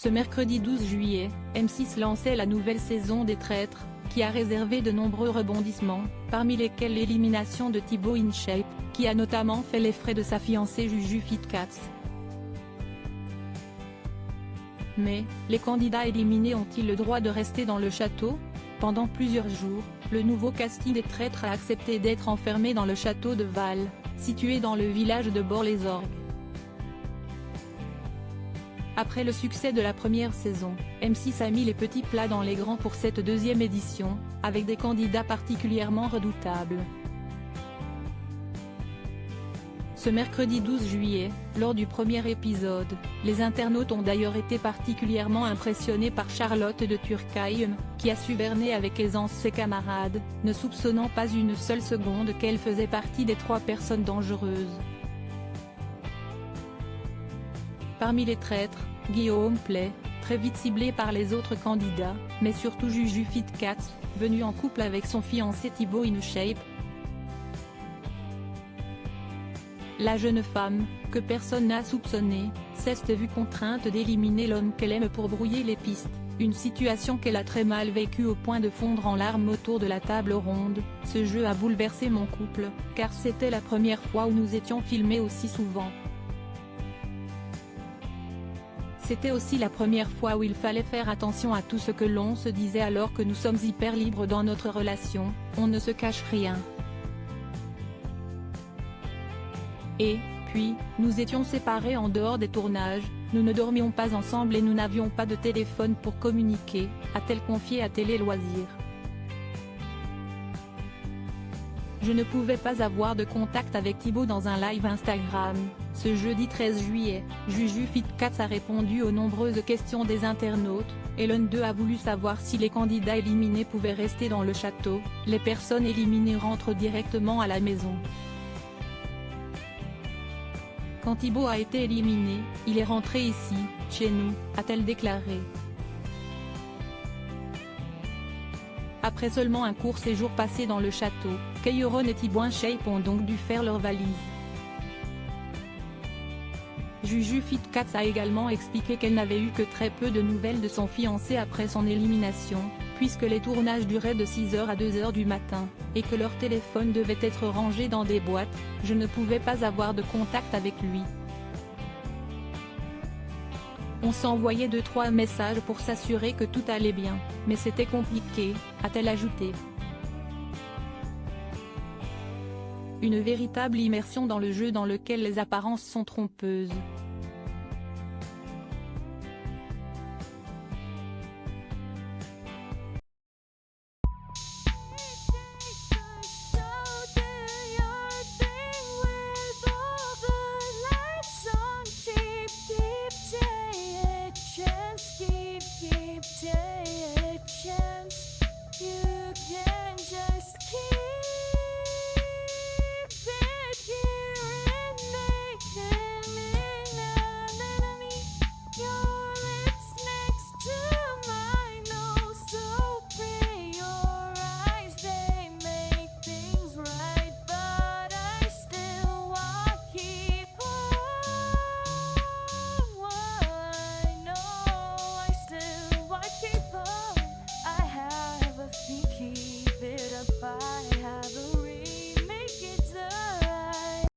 Ce mercredi 12 juillet, M6 lançait la nouvelle saison des Traîtres, qui a réservé de nombreux rebondissements, parmi lesquels l'élimination de Thibaut InShape, qui a notamment fait les frais de sa fiancée Juju Fitcats. Mais, les candidats éliminés ont-ils le droit de rester dans le château? Pendant plusieurs jours, le nouveau casting des Traîtres a accepté d'être enfermé dans le château de Val, situé dans le village de Bar-les-Orgues. Après le succès de la première saison, M6 a mis les petits plats dans les grands pour cette deuxième édition, avec des candidats particulièrement redoutables. Ce mercredi 12 juillet, lors du premier épisode, les internautes ont d'ailleurs été particulièrement impressionnés par Charlotte de Turckheim, qui a su berner avec aisance ses camarades, ne soupçonnant pas une seule seconde qu'elle faisait partie des 3 personnes dangereuses. Parmi les traîtres, Guillaume Pley, très vite ciblé par les autres candidats, mais surtout Juju Fitcats, venue en couple avec son fiancé Thibaut InShape. La jeune femme, que personne n'a soupçonnée, s'est vue contrainte d'éliminer l'homme qu'elle aime pour brouiller les pistes, une situation qu'elle a très mal vécue au point de fondre en larmes autour de la table ronde. Ce jeu a bouleversé mon couple, car c'était la première fois où nous étions filmés aussi souvent. C'était aussi la première fois où il fallait faire attention à tout ce que l'on se disait alors que nous sommes hyper libres dans notre relation, on ne se cache rien. Et, puis, nous étions séparés en dehors des tournages, nous ne dormions pas ensemble et nous n'avions pas de téléphone pour communiquer, a-t-elle confié à Télé Loisirs. Je ne pouvais pas avoir de contact avec Thibaut dans un live Instagram. Ce jeudi 13 juillet, Juju Fitcats a répondu aux nombreuses questions des internautes, et l'un d'eux a voulu savoir si les candidats éliminés pouvaient rester dans le château. Les personnes éliminées rentrent directement à la maison. Quand Thibaut a été éliminé, il est rentré ici, chez nous, a-t-elle déclaré. Après seulement un court séjour passé dans le château, Keyron et Thibaut InShape ont donc dû faire leur valise. Juju Fitcats a également expliqué qu'elle n'avait eu que très peu de nouvelles de son fiancé après son élimination, puisque les tournages duraient de 6h à 2h du matin, et que leur téléphone devait être rangé dans des boîtes. Je ne pouvais pas avoir de contact avec lui. On s'envoyait 2-3 messages pour s'assurer que tout allait bien, mais c'était compliqué, a-t-elle ajouté. Une véritable immersion dans le jeu dans lequel les apparences sont trompeuses.